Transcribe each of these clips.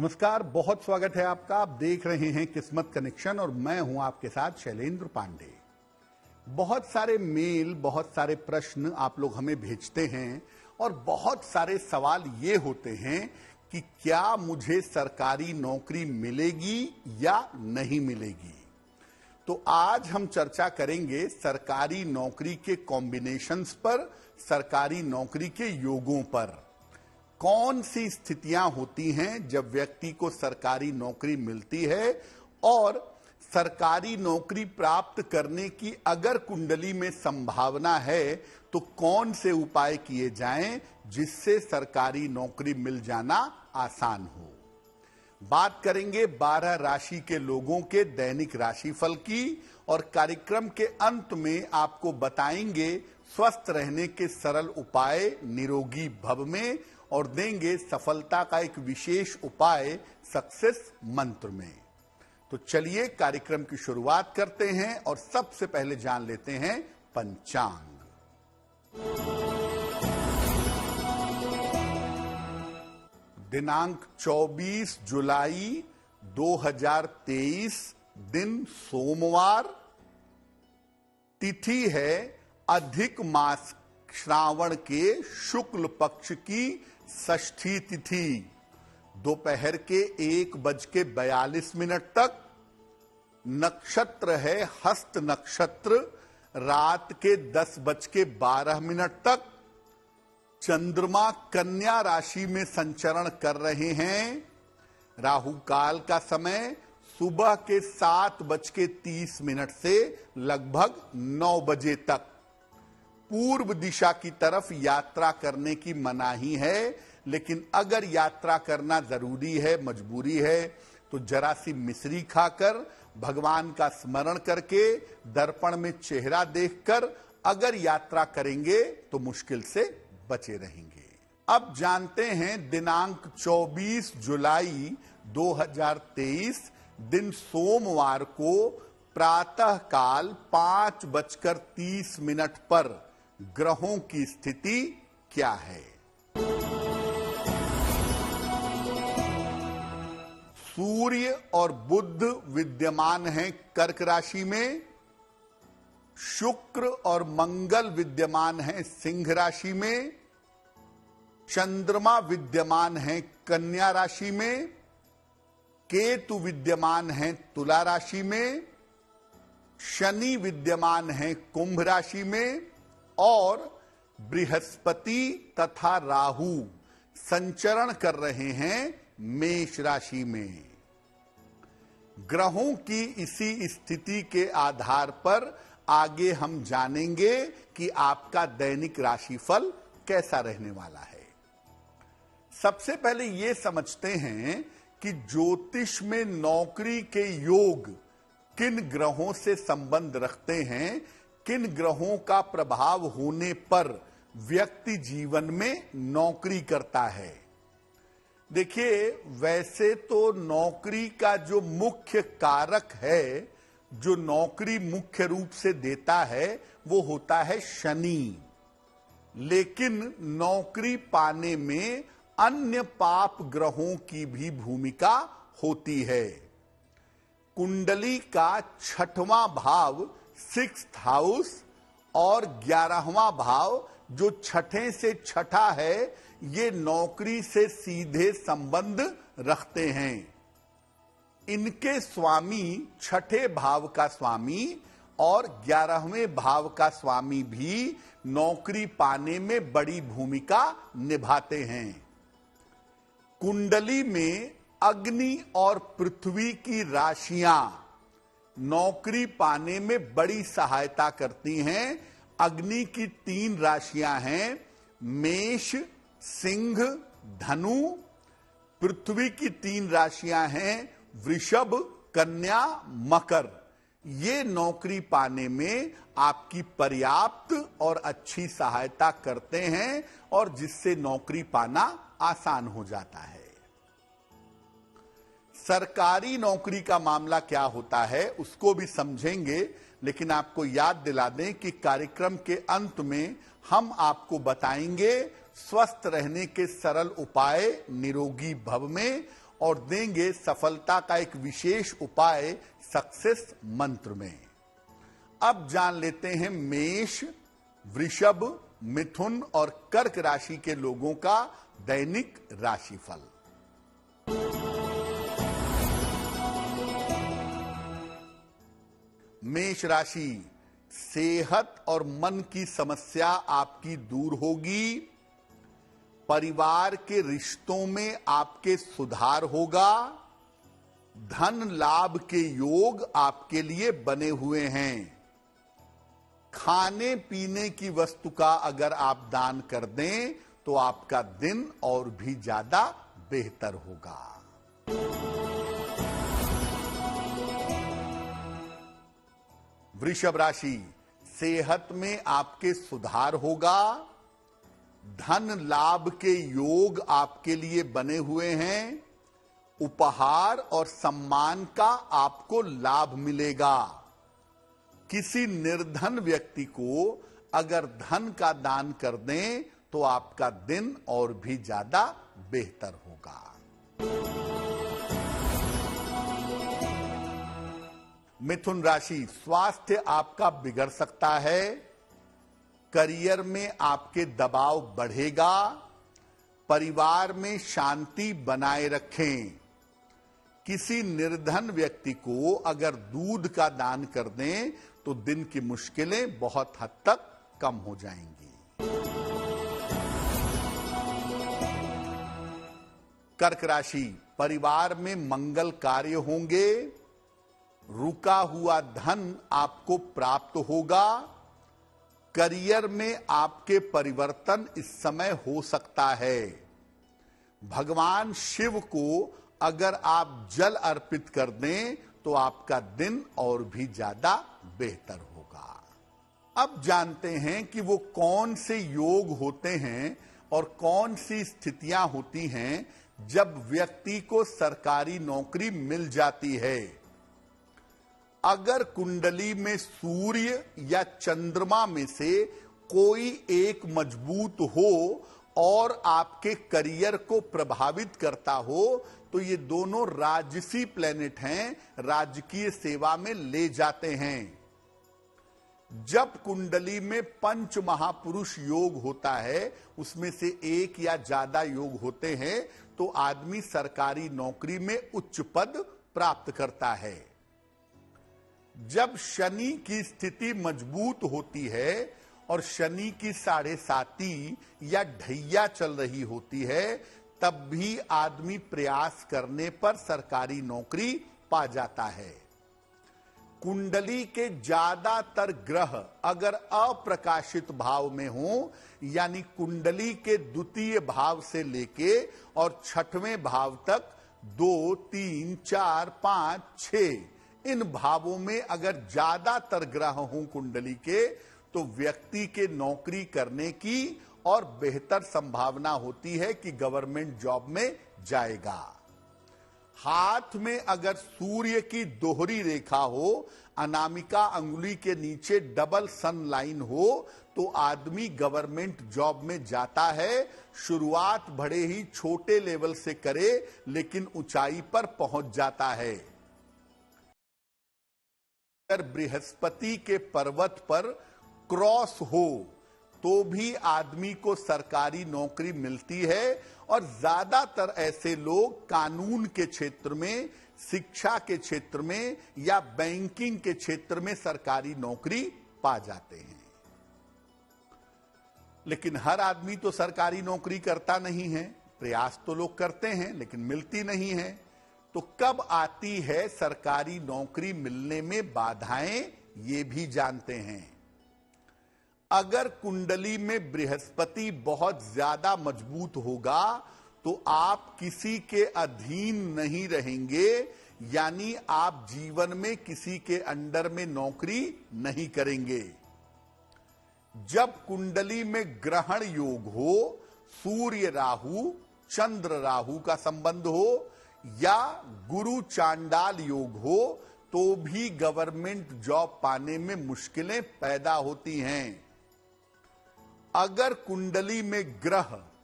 नमस्कार, बहुत स्वागत है आपका। आप देख रहे हैं किस्मत कनेक्शन और मैं हूं आपके साथ शैलेंद्र पांडे। बहुत सारे मेल, बहुत सारे प्रश्न आप लोग हमें भेजते हैं और बहुत सारे सवाल ये होते हैं कि क्या मुझे सरकारी नौकरी मिलेगी या नहीं मिलेगी। तो आज हम चर्चा करेंगे सरकारी नौकरी के कॉम्बिनेशंस पर, सरकारी नौकरी के योगों पर। कौन सी स्थितियां होती हैं जब व्यक्ति को सरकारी नौकरी मिलती है और सरकारी नौकरी प्राप्त करने की अगर कुंडली में संभावना है तो कौन से उपाय किए जाएं जिससे सरकारी नौकरी मिल जाना आसान हो। बात करेंगे 12 राशि के लोगों के दैनिक राशिफल की और कार्यक्रम के अंत में आपको बताएंगे स्वस्थ रहने के सरल उपाय निरोगी भव में और देंगे सफलता का एक विशेष उपाय सक्सेस मंत्र में। तो चलिए कार्यक्रम की शुरुआत करते हैं और सबसे पहले जान लेते हैं पंचांग। दिनांक 24 जुलाई 2023, दिन सोमवार, तिथि है अधिक मास श्रावण के शुक्ल पक्ष की षष्ठी तिथि, दोपहर के 1:42 तक। नक्षत्र है हस्त नक्षत्र, रात के 10:12 तक। चंद्रमा कन्या राशि में संचरण कर रहे हैं। राहु काल का समय सुबह के 7:30 से लगभग 9 बजे तक। पूर्व दिशा की तरफ यात्रा करने की मनाही है, लेकिन अगर यात्रा करना जरूरी है, मजबूरी है, तो जरा सी मिश्री खाकर, भगवान का स्मरण करके, दर्पण में चेहरा देखकर अगर यात्रा करेंगे तो मुश्किल से बचे रहेंगे। अब जानते हैं दिनांक 24 जुलाई 2023, दिन सोमवार को प्रातः काल 5:30 पर ग्रहों की स्थिति क्या है। सूर्य और बुध विद्यमान हैं कर्क राशि में। शुक्र और मंगल विद्यमान हैं सिंह राशि में। चंद्रमा विद्यमान हैं कन्या राशि में। केतु विद्यमान हैं तुला राशि में। शनि विद्यमान हैं कुंभ राशि में और बृहस्पति तथा राहु संचरण कर रहे हैं मेष राशि में। ग्रहों की इसी स्थिति के आधार पर आगे हम जानेंगे कि आपका दैनिक राशिफल कैसा रहने वाला है। सबसे पहले यह समझते हैं कि ज्योतिष में नौकरी के योग किन ग्रहों से संबंध रखते हैं, किन ग्रहों का प्रभाव होने पर व्यक्ति जीवन में नौकरी करता है। देखिए, वैसे तो नौकरी का जो मुख्य कारक है, जो नौकरी मुख्य रूप से देता है, वो होता है शनि। लेकिन नौकरी पाने में अन्य पाप ग्रहों की भी भूमिका होती है। कुंडली का 6वां भाव 6th हाउस और 11वां भाव जो 6ठे से 6ठा है, ये नौकरी से सीधे संबंध रखते हैं। इनके स्वामी 6ठे भाव का स्वामी और 11वें भाव का स्वामी भी नौकरी पाने में बड़ी भूमिका निभाते हैं। कुंडली में अग्नि और पृथ्वी की राशियां नौकरी पाने में बड़ी सहायता करती हैं। अग्नि की 3 राशियां हैं, मेष, सिंह, धनु। पृथ्वी की 3 राशियां हैं, वृषभ, कन्या, मकर। ये नौकरी पाने में आपकी पर्याप्त और अच्छी सहायता करते हैं और जिससे नौकरी पाना आसान हो जाता है। सरकारी नौकरी का मामला क्या होता है उसको भी समझेंगे, लेकिन आपको याद दिला दें कि कार्यक्रम के अंत में हम आपको बताएंगे स्वस्थ रहने के सरल उपाय निरोगी भव में और देंगे सफलता का एक विशेष उपाय सक्सेस मंत्र में। अब जान लेते हैं मेष, वृषभ, मिथुन और कर्क राशि के लोगों का दैनिक राशिफल। मेष राशि, सेहत और मन की समस्या आपकी दूर होगी। परिवार के रिश्तों में आपके सुधार होगा। धन लाभ के योग आपके लिए बने हुए हैं। खाने पीने की वस्तु का अगर आप दान कर दें तो आपका दिन और भी ज्यादा बेहतर होगा। वृषभ राशि, सेहत में आपके सुधार होगा। धन लाभ के योग आपके लिए बने हुए हैं। उपहार और सम्मान का आपको लाभ मिलेगा। किसी निर्धन व्यक्ति को अगर धन का दान कर दें तो आपका दिन और भी ज्यादा बेहतर होगा। मिथुन राशि, स्वास्थ्य आपका बिगड़ सकता है। करियर में आपके दबाव बढ़ेगा। परिवार में शांति बनाए रखें। किसी निर्धन व्यक्ति को अगर दूध का दान कर दें तो दिन की मुश्किलें बहुत हद तक कम हो जाएंगी। कर्क राशि, परिवार में मंगल कार्य होंगे। रुका हुआ धन आपको प्राप्त होगा। करियर में आपके परिवर्तन इस समय हो सकता है। भगवान शिव को अगर आप जल अर्पित कर दें तो आपका दिन और भी ज्यादा बेहतर होगा। अब जानते हैं कि वो कौन से योग होते हैं और कौन सी स्थितियां होती हैं जब व्यक्ति को सरकारी नौकरी मिल जाती है। अगर कुंडली में सूर्य या चंद्रमा में से कोई एक मजबूत हो और आपके करियर को प्रभावित करता हो तो ये दोनों राजसी प्लेनेट हैं, राजकीय सेवा में ले जाते हैं। जब कुंडली में पंच महापुरुष योग होता है, उसमें से एक या ज्यादा योग होते हैं, तो आदमी सरकारी नौकरी में उच्च पद प्राप्त करता है। जब शनि की स्थिति मजबूत होती है और शनि की 7.5 या ढैया चल रही होती है, तब भी आदमी प्रयास करने पर सरकारी नौकरी पा जाता है। कुंडली के ज्यादातर ग्रह अगर अप्रकाशित भाव में हो, यानी कुंडली के द्वितीय भाव से लेके और 6वें भाव तक 2, 3, 4, 5, 6 इन भावों में अगर ज्यादातर ग्रह हों कुंडली के, तो व्यक्ति के नौकरी करने की और बेहतर संभावना होती है कि गवर्नमेंट जॉब में जाएगा। हाथ में अगर सूर्य की दोहरी रेखा हो, अनामिका अंगुली के नीचे डबल सन लाइन हो, तो आदमी गवर्नमेंट जॉब में जाता है। शुरुआत बड़े ही छोटे लेवल से करे, लेकिन ऊंचाई पर पहुंच जाता है। अगर बृहस्पति के पर्वत पर क्रॉस हो तो भी आदमी को सरकारी नौकरी मिलती है, और ज्यादातर ऐसे लोग कानून के क्षेत्र में, शिक्षा के क्षेत्र में या बैंकिंग के क्षेत्र में सरकारी नौकरी पा जाते हैं। लेकिन हर आदमी तो सरकारी नौकरी करता नहीं है। प्रयास तो लोग करते हैं लेकिन मिलती नहीं है। तो कब आती है सरकारी नौकरी मिलने में बाधाएं, ये भी जानते हैं। अगर कुंडली में बृहस्पति बहुत ज्यादा मजबूत होगा तो आप किसी के अधीन नहीं रहेंगे, यानी आप जीवन में किसी के अंडर में नौकरी नहीं करेंगे। जब कुंडली में ग्रहण योग हो, सूर्य राहु, चंद्र राहु का संबंध हो या गुरु चांडाल योग हो, तो भी गवर्नमेंट जॉब पाने में मुश्किलें पैदा होती हैं। अगर कुंडली में ग्रह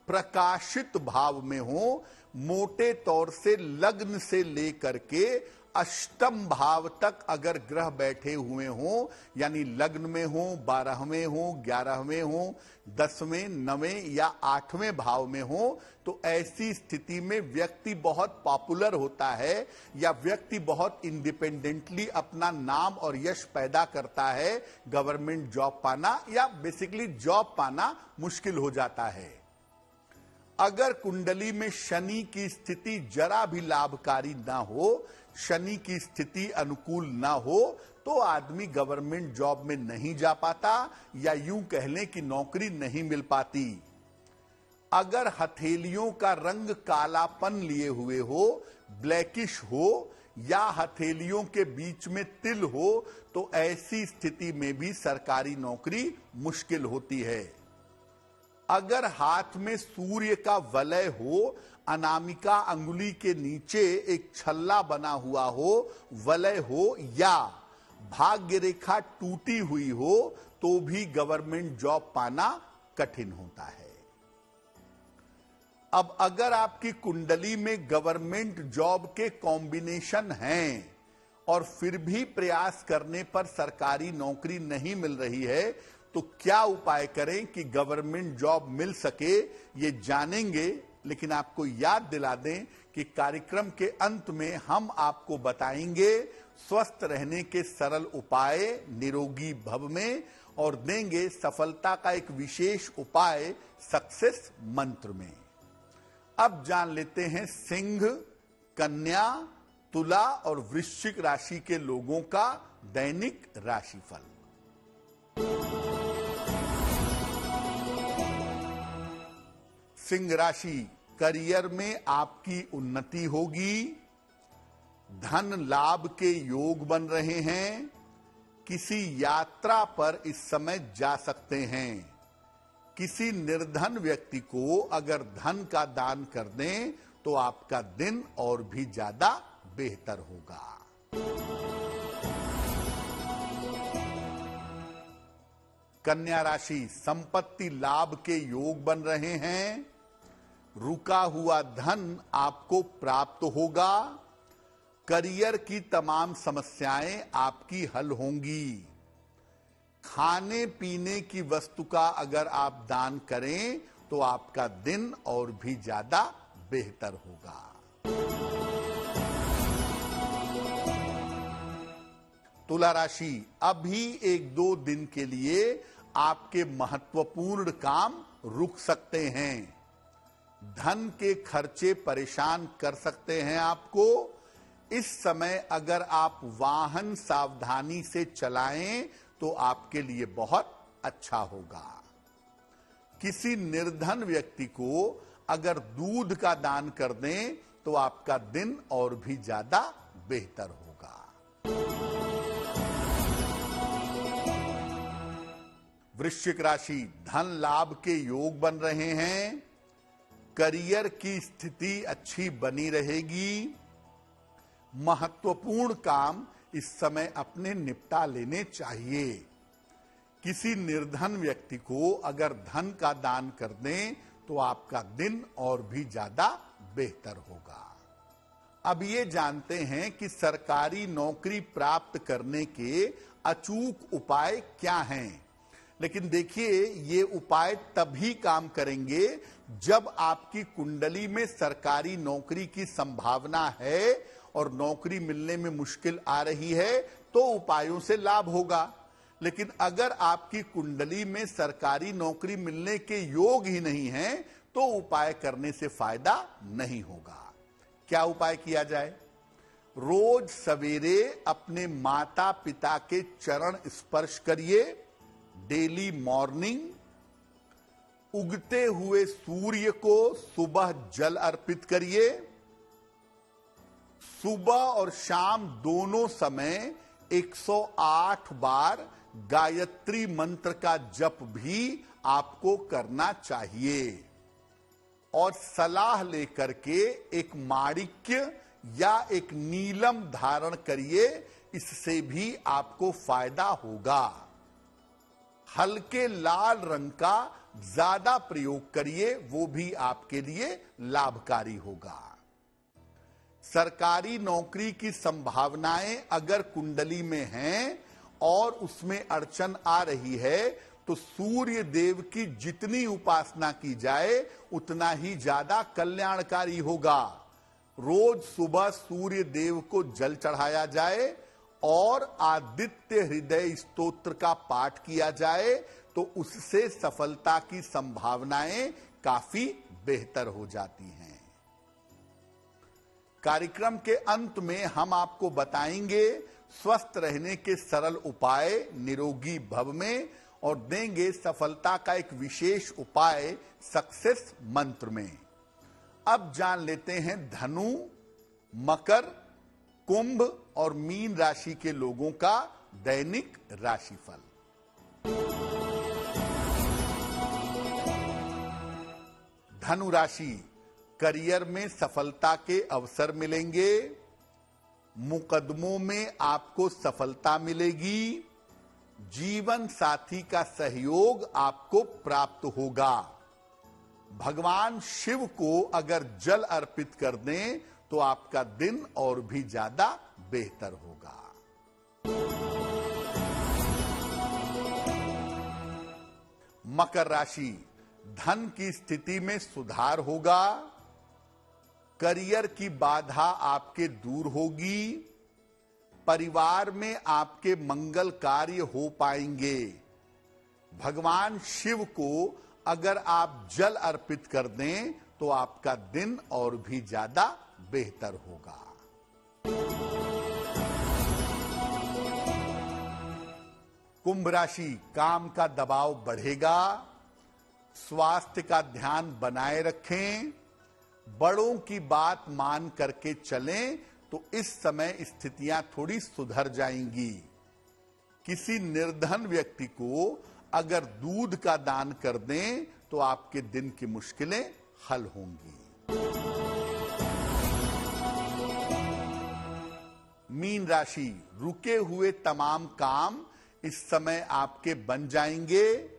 प्रकाशित भाव में हो, मोटे तौर से लग्न से लेकर के अष्टम भाव तक अगर ग्रह बैठे हुए हों, यानी लग्न में हो, 12वें हो, 11वें हो, 10वें, 9वें या 8वें भाव में हो, तो ऐसी स्थिति में व्यक्ति बहुत पॉपुलर होता है या व्यक्ति बहुत इंडिपेंडेंटली अपना नाम और यश पैदा करता है। गवर्नमेंट जॉब पाना या बेसिकली जॉब पाना मुश्किल हो जाता है। अगर कुंडली में शनि की स्थिति जरा भी लाभकारी ना हो, शनि की स्थिति अनुकूल ना हो, तो आदमी गवर्नमेंट जॉब में नहीं जा पाता या यूं कह लें कि नौकरी नहीं मिल पाती। अगर हथेलियों का रंग कालापन लिए हुए हो, ब्लैकिश हो या हथेलियों के बीच में तिल हो, तो ऐसी स्थिति में भी सरकारी नौकरी मुश्किल होती है। अगर हाथ में सूर्य का वलय हो, अनामिका अंगुली के नीचे एक छल्ला बना हुआ हो, वलय हो या भाग्य रेखा टूटी हुई हो, तो भी गवर्नमेंट जॉब पाना कठिन होता है। अब अगर आपकी कुंडली में गवर्नमेंट जॉब के कॉम्बिनेशन हैं और फिर भी प्रयास करने पर सरकारी नौकरी नहीं मिल रही है, तो क्या उपाय करें कि गवर्नमेंट जॉब मिल सके, ये जानेंगे। लेकिन आपको याद दिला दें कि कार्यक्रम के अंत में हम आपको बताएंगे स्वस्थ रहने के सरल उपाय निरोगी भव में, और देंगे सफलता का एक विशेष उपाय सक्सेस मंत्र में। अब जान लेते हैं सिंह, कन्या, तुला और वृश्चिक राशि के लोगों का दैनिक राशिफल। सिंह राशि, करियर में आपकी उन्नति होगी, धन लाभ के योग बन रहे हैं, किसी यात्रा पर इस समय जा सकते हैं। किसी निर्धन व्यक्ति को अगर धन का दान कर दें तो आपका दिन और भी ज्यादा बेहतर होगा। कन्या राशि, संपत्ति लाभ के योग बन रहे हैं, रुका हुआ धन आपको प्राप्त होगा, करियर की तमाम समस्याएं आपकी हल होंगी। खाने पीने की वस्तु का अगर आप दान करें तो आपका दिन और भी ज्यादा बेहतर होगा। तुला राशि, अभी 1-2 दिन के लिए आपके महत्वपूर्ण काम रुक सकते हैं। धन के खर्चे परेशान कर सकते हैं आपको। इस समय अगर आप वाहन सावधानी से चलाएं तो आपके लिए बहुत अच्छा होगा। किसी निर्धन व्यक्ति को अगर दूध का दान कर दें तो आपका दिन और भी ज्यादा बेहतर होगा। वृश्चिक राशि, धन लाभ के योग बन रहे हैं, करियर की स्थिति अच्छी बनी रहेगी, महत्वपूर्ण काम इस समय अपने निपटा लेने चाहिए। किसी निर्धन व्यक्ति को अगर धन का दान कर दें तो आपका दिन और भी ज्यादा बेहतर होगा। अब ये जानते हैं कि सरकारी नौकरी प्राप्त करने के अचूक उपाय क्या हैं। लेकिन देखिए, ये उपाय तभी काम करेंगे जब आपकी कुंडली में सरकारी नौकरी की संभावना है और नौकरी मिलने में मुश्किल आ रही है, तो उपायों से लाभ होगा। लेकिन अगर आपकी कुंडली में सरकारी नौकरी मिलने के योग ही नहीं है, तो उपाय करने से फायदा नहीं होगा। क्या उपाय किया जाए? रोज सवेरे अपने माता पिता के चरण स्पर्श करिए, डेली मॉर्निंग। उगते हुए सूर्य को सुबह जल अर्पित करिए। सुबह और शाम दोनों समय 108 बार गायत्री मंत्र का जप भी आपको करना चाहिए। और सलाह लेकर के एक माणिक्य या एक नीलम धारण करिए, इससे भी आपको फायदा होगा। हल्के लाल रंग का ज्यादा प्रयोग करिए, वो भी आपके लिए लाभकारी होगा। सरकारी नौकरी की संभावनाएं अगर कुंडली में हैं और उसमें अड़चन आ रही है तो सूर्य देव की जितनी उपासना की जाए उतना ही ज्यादा कल्याणकारी होगा। रोज सुबह सूर्य देव को जल चढ़ाया जाए और आदित्य हृदय स्तोत्र का पाठ किया जाए तो उससे सफलता की संभावनाएं काफी बेहतर हो जाती हैं। कार्यक्रम के अंत में हम आपको बताएंगे स्वस्थ रहने के सरल उपाय निरोगी भव में और देंगे सफलता का एक विशेष उपाय सक्सेस मंत्र में। अब जान लेते हैं धनु, मकर, कुंभ और मीन राशि के लोगों का दैनिक राशिफल। धनु राशि, करियर में सफलता के अवसर मिलेंगे, मुकदमों में आपको सफलता मिलेगी, जीवन साथी का सहयोग आपको प्राप्त होगा। भगवान शिव को अगर जल अर्पित कर दें तो आपका दिन और भी ज्यादा बेहतर होगा। मकर राशि, धन की स्थिति में सुधार होगा, करियर की बाधा आपके दूर होगी, परिवार में आपके मंगल कार्य हो पाएंगे। भगवान शिव को अगर आप जल अर्पित कर दें तो आपका दिन और भी ज्यादा बेहतर होगा। कुंभ राशि, काम का दबाव बढ़ेगा, स्वास्थ्य का ध्यान बनाए रखें, बड़ों की बात मान करके चलें तो इस समय स्थितियां थोड़ी सुधर जाएंगी। किसी निर्धन व्यक्ति को अगर दूध का दान कर दें तो आपके दिन की मुश्किलें हल होंगी। मीन राशि, रुके हुए तमाम काम इस समय आपके बन जाएंगे,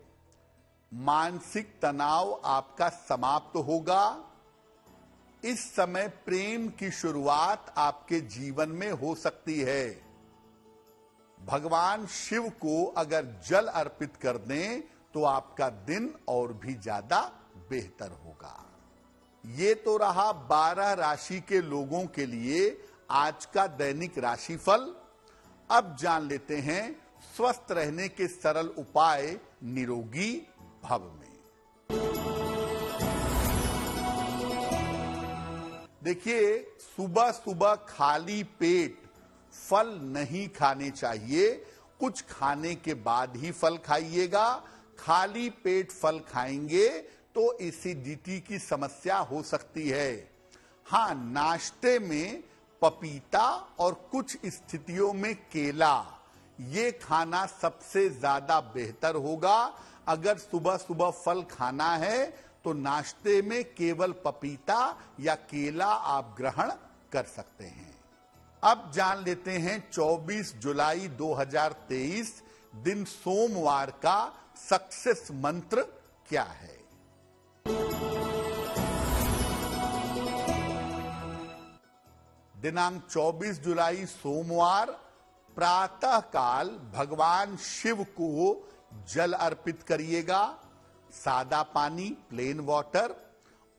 मानसिक तनाव आपका समाप्त होगा। इस समय प्रेम की शुरुआत आपके जीवन में हो सकती है। भगवान शिव को अगर जल अर्पित कर दें तो आपका दिन और भी ज्यादा बेहतर होगा। ये तो रहा 12 राशि के लोगों के लिए आज का दैनिक राशिफल। अब जान लेते हैं स्वस्थ रहने के सरल उपाय निरोगी भव में। देखिए, सुबह सुबह खाली पेट फल नहीं खाने चाहिए, कुछ खाने के बाद ही फल खाइएगा। खाली पेट फल खाएंगे तो एसिडिटी की समस्या हो सकती है। हाँ, नाश्ते में पपीता और कुछ स्थितियों में केला, ये खाना सबसे ज्यादा बेहतर होगा। अगर सुबह सुबह फल खाना है तो नाश्ते में केवल पपीता या केला आप ग्रहण कर सकते हैं। अब जान लेते हैं 24 जुलाई 2023 दिन सोमवार का सक्सेस मंत्र क्या है। दिनांक 24 जुलाई सोमवार प्रातः काल भगवान शिव को जल अर्पित करिएगा, सादा पानी प्लेन वाटर,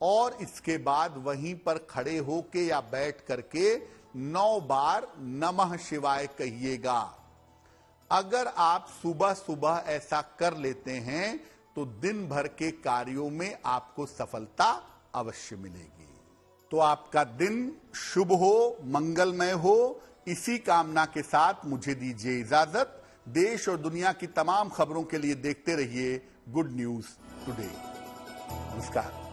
और इसके बाद वहीं पर खड़े होके या बैठ करके 9 बार नमः शिवाय कहिएगा। अगर आप सुबह सुबह ऐसा कर लेते हैं तो दिन भर के कार्यों में आपको सफलता अवश्य मिलेगी। तो आपका दिन शुभ हो, मंगलमय हो, इसी कामना के साथ मुझे दीजिए इजाजत। देश और दुनिया की तमाम खबरों के लिए देखते रहिए गुड न्यूज टुडे। नमस्कार।